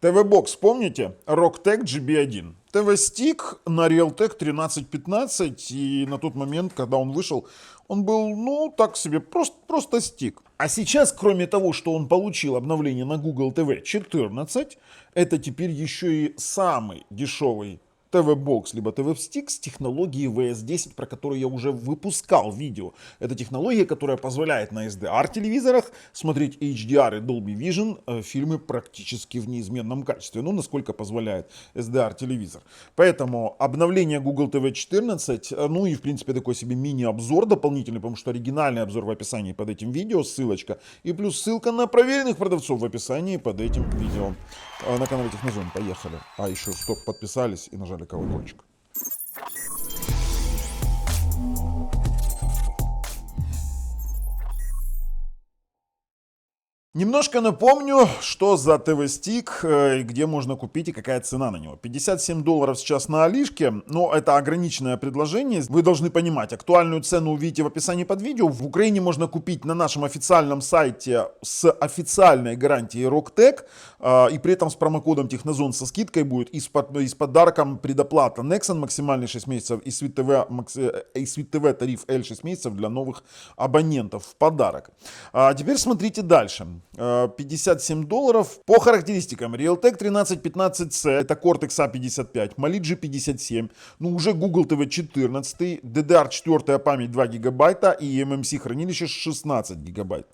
ТВ-бокс, помните? Rocktech GB1. ТВ-стик на Realtek 1315, и на тот момент, когда он вышел, он был, ну, так себе, просто стик. А сейчас, кроме того, что он получил обновление на Google TV 14, это теперь еще и самый дешевый ТВ-бокс, либо ТВ-стик с технологией VS10, про которую я уже выпускал видео. Это технология, которая позволяет на SDR-телевизорах смотреть HDR и Dolby Vision фильмы практически в неизменном качестве. Ну, насколько позволяет SDR-телевизор. Поэтому обновление Google TV 14, ну и, в принципе, такой себе мини-обзор дополнительный, потому что оригинальный обзор в описании под этим видео, ссылочка. И плюс ссылка на проверенных продавцов в описании под этим видео. На канале Технозон. Поехали. А еще стоп, подписались и нажали колокольчик. Немножко напомню, что за ТВ-стик и где можно купить и какая цена на него. $57 сейчас на Алишке, но это ограниченное предложение. Вы должны понимать, актуальную цену увидите в описании под видео. В Украине можно купить на нашем официальном сайте с официальной гарантией Rocktech и при этом с промокодом Технозон со скидкой будет и с подарком предоплата Nexon максимальный 6 месяцев и Sweet TV тариф L 6 месяцев для новых абонентов в подарок. Теперь смотрите дальше. $57 по характеристикам. Realtek 1315C, это Cortex A55, Mali G57, ну уже Google TV 14, DDR4 память 2 гигабайта и eMMC хранилище 16 гигабайт.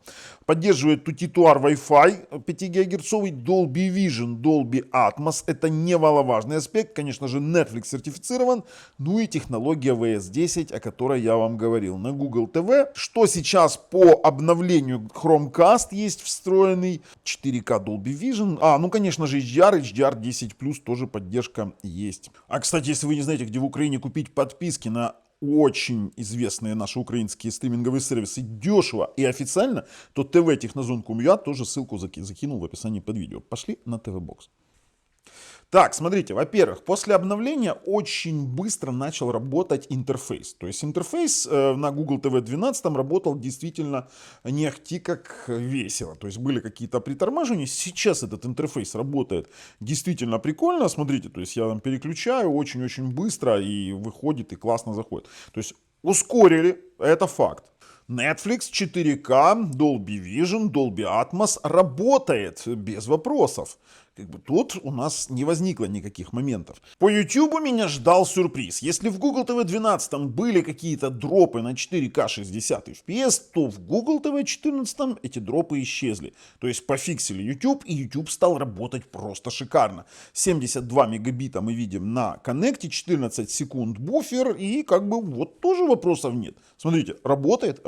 Поддерживает Tutti-Tuar Wi-Fi 5 ГГц, Dolby Vision, Dolby Atmos, это немаловажный аспект, конечно же Netflix сертифицирован, ну и технология VS10, о которой я вам говорил на Google TV. Что сейчас по обновлению Chromecast есть встроенный, 4К Dolby Vision, ну конечно же HDR10+, тоже поддержка есть. А кстати, если вы не знаете, где в Украине купить подписки на очень известные наши украинские стриминговые сервисы дешево и официально, то ТВ Технозон.com.ua тоже ссылку закинул в описании под видео. Пошли на ТВ-бокс. Так, смотрите, во-первых, после обновления очень быстро начал работать интерфейс. То есть интерфейс на Google TV 12 работал действительно не ахти как весело. То есть были какие-то притормаживания. Сейчас этот интерфейс работает действительно прикольно. Смотрите, то есть я там переключаю очень-очень быстро и выходит, и классно заходит. То есть ускорили, это факт. Netflix 4K, Dolby Vision, Dolby Atmos работает без вопросов. Тут у нас не возникло никаких моментов. По YouTube меня ждал сюрприз. Если в Google TV 12 были какие-то дропы на 4К 60 FPS, то в Google TV 14 эти дропы исчезли. То есть пофиксили YouTube, и YouTube стал работать просто шикарно. 72 мегабита мы видим на коннекте, 14 секунд буфер, и вот тоже вопросов нет. Смотрите, работает.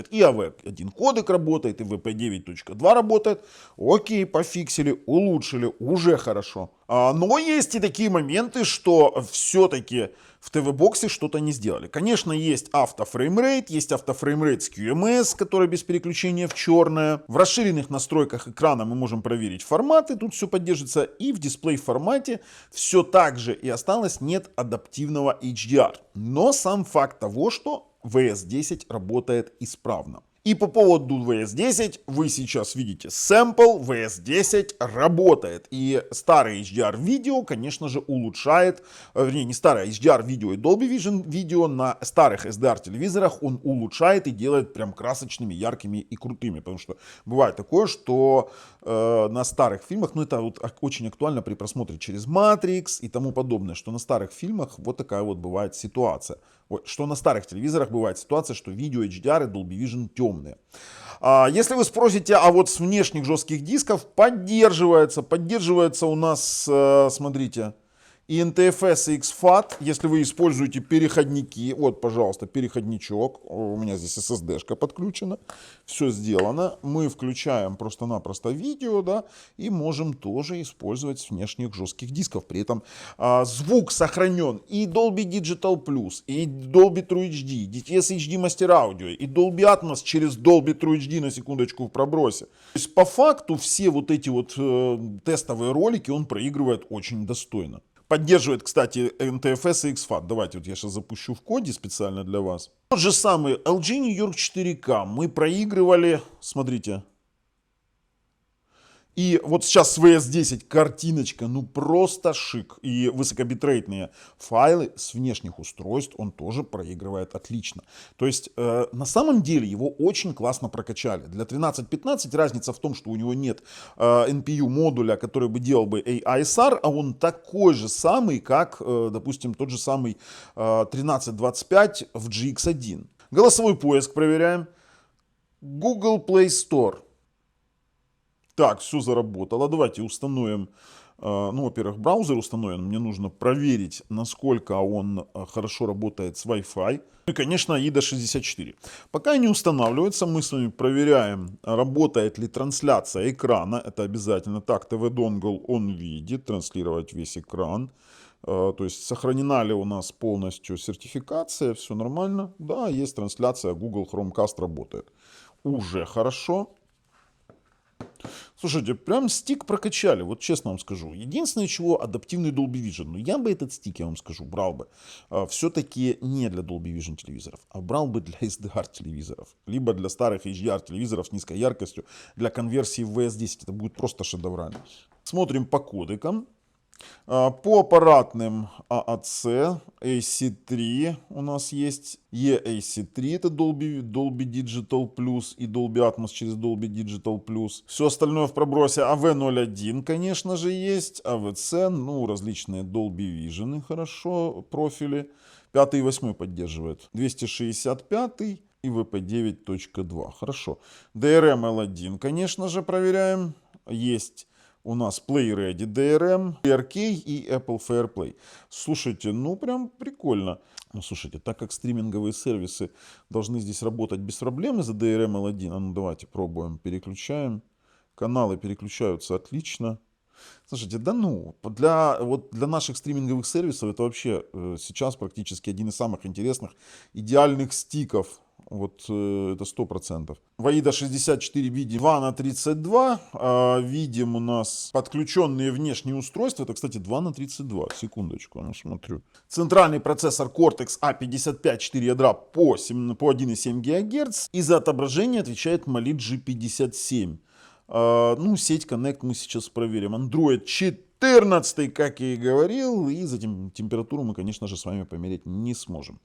И AV1 кодек работает, и VP9.2 работает. Окей, пофиксили, улучшили. Уже хорошо. Но есть и такие моменты, что все-таки в ТВ-боксе что-то не сделали. Конечно, есть автофреймрейт, есть автофреймрейт с QMS, который без переключения в черное. В расширенных настройках экрана мы можем проверить форматы, тут все поддерживается. И в дисплей формате все так же и осталось, нет адаптивного HDR. Но сам факт того, что VS10 работает исправно. И по поводу VS10 вы сейчас видите сэмпл, VS10 работает. И старое HDR видео, конечно же, улучшает, вернее не старое HDR видео и Dolby Vision видео на старых SDR телевизорах он улучшает и делает прям красочными, яркими и крутыми. Потому что бывает такое, что на старых фильмах, ну это вот очень актуально при просмотре через Matrix и тому подобное, что на старых фильмах вот такая вот бывает ситуация. Что на старых телевизорах бывает ситуация, что видео HDR и Dolby Vision темные. Если вы спросите, а вот с внешних жестких дисков поддерживается у нас, смотрите, и NTFS, и XFAT, если вы используете переходники, вот, пожалуйста, переходничок, у меня здесь SSD-шка подключена, все сделано, мы включаем просто-напросто видео, да, и можем тоже использовать с внешних жестких дисков, при этом звук сохранен и Dolby Digital Plus, и Dolby True HD, DTS HD Master Audio, и Dolby Atmos через Dolby True HD, на секундочку, в пробросе. То есть, по факту, все вот эти вот тестовые ролики он проигрывает очень достойно. Поддерживает, кстати, NTFS и XFAT. Давайте вот я сейчас запущу в коде специально для вас. Тот же самый LG New York 4K мы проигрывали, смотрите, И вот сейчас с VS10 картиночка, ну просто шик. И высокобитрейтные файлы с внешних устройств он тоже проигрывает отлично. То есть на самом деле его очень классно прокачали. Для 1315 разница в том, что у него нет NPU модуля, который бы делал бы AISR, а он такой же самый, как, допустим, тот же самый 1325 в GX1. Голосовой поиск проверяем. Google Play Store. Так, все заработало. Давайте установим, ну, во-первых, браузер установлен. Мне нужно проверить, насколько он хорошо работает с Wi-Fi. И, конечно, AIDA 64. Пока не устанавливается, мы с вами проверяем, работает ли трансляция экрана. Это обязательно. Так, TV Dongle он видит, транслировать весь экран. То есть сохранена ли у нас полностью сертификация, все нормально. Да, есть трансляция, Google Chromecast работает. Уже хорошо. Слушайте, прям стик прокачали, вот честно вам скажу. Единственное, чего, адаптивный Dolby Vision. Но я бы этот стик, я вам скажу, брал бы все-таки не для Dolby Vision телевизоров, а брал бы для SDR телевизоров. Либо для старых HDR телевизоров с низкой яркостью, для конверсии в VS10. Это будет просто шедеврально. Смотрим по кодекам. По аппаратным AAC, AC3 у нас есть, EAC3 это Dolby Digital Plus и Dolby Atmos через Dolby Digital Plus. Все остальное в пробросе. AV01, конечно же, есть, AVC, ну, различные Dolby Vision, хорошо, профили. 5 и 8 поддерживает. 265 и VP9.2, хорошо. DRM L1, конечно же, проверяем. Есть у нас Play Ready DRM, PRK и Apple FairPlay. Слушайте, ну прям прикольно. Ну слушайте, так как стриминговые сервисы должны здесь работать без проблем из-за DRM L1, а ну давайте пробуем, переключаем. Каналы переключаются отлично. Слушайте, да ну, для наших стриминговых сервисов это вообще сейчас практически один из самых интересных, идеальных стиков. Вот это 100%. В AIDA 64 видим 2 на 32. Видим у нас подключенные внешние устройства. Это, кстати, 2 на 32. Секундочку, я смотрю. Центральный процессор Cortex A55, 4 ядра по 1,7 ГГц. И за отображение отвечает Mali G57. Ну, сеть Connect мы сейчас проверим. Android 14, как я и говорил. И за температуру мы, конечно же, с вами померить не сможем.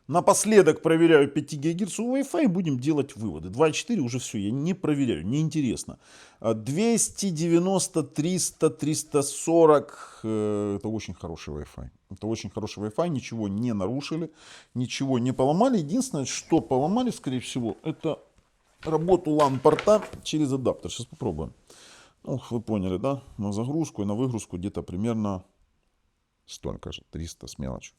Напоследок проверяю 5 ГГц Wi-Fi и будем делать выводы. 2.4 уже все, я не проверяю, неинтересно. 290, 300, 340, это очень хороший Wi-Fi. Это очень хороший Wi-Fi, ничего не нарушили, ничего не поломали. Единственное, что поломали, скорее всего, это работу LAN-порта через адаптер. Сейчас попробуем. Ну, вы поняли, да? На загрузку и на выгрузку где-то примерно столько же, 300 с мелочью.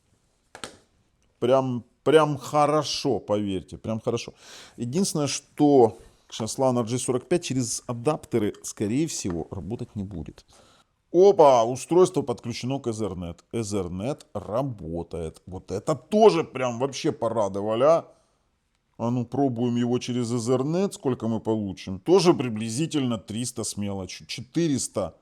Прям хорошо, поверьте, прям хорошо. Единственное, что сейчас LAN RJ45 через адаптеры, скорее всего, работать не будет. Опа, устройство подключено к Ethernet. Ethernet работает. Вот это тоже прям вообще порадовали, а? А ну пробуем его через Ethernet, сколько мы получим. Тоже приблизительно 300 с мелочью, 400.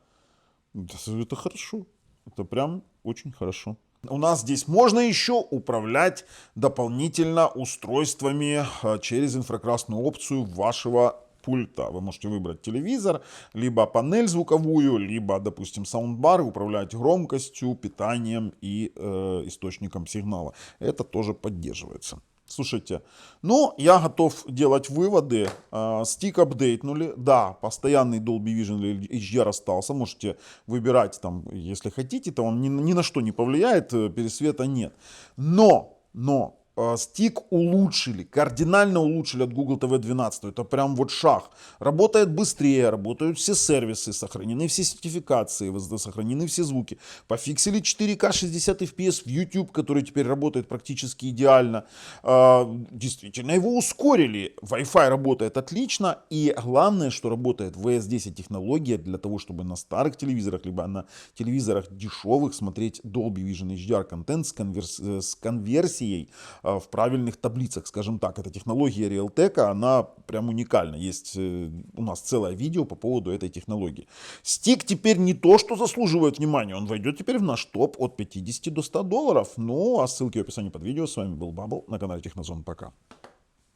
Это хорошо, это прям очень хорошо. У нас здесь можно еще управлять дополнительно устройствами через инфракрасную опцию вашего пульта. Вы можете выбрать телевизор, либо панель звуковую, либо, допустим, саундбар, управлять громкостью, питанием и источником сигнала. Это тоже поддерживается. Слушайте, ну, я готов делать выводы. Стик апдейтнули. Да, постоянный Dolby Vision или HDR остался. Можете выбирать там, если хотите. То он ни на что не повлияет, пересвета нет. Но стик улучшили, кардинально улучшили от Google TV 12. Это прям вот шаг. Работает быстрее, работают все сервисы, сохранены все сертификации, сохранены все звуки. Пофиксили 4К 60 FPS в YouTube, который теперь работает практически идеально. Действительно, его ускорили. Wi-Fi работает отлично. И главное, что работает VS10 технология для того, чтобы на старых телевизорах, либо на телевизорах дешевых смотреть Dolby Vision HDR контент с конверсией в правильных таблицах, скажем так. Эта технология Realtek, она прям уникальна. Есть у нас целое видео по поводу этой технологии. Стик теперь не то, что заслуживает внимания. Он войдет теперь в наш топ от 50 до $100. Ну, а ссылки в описании под видео. С вами был Бабл на канале Технозон. Пока.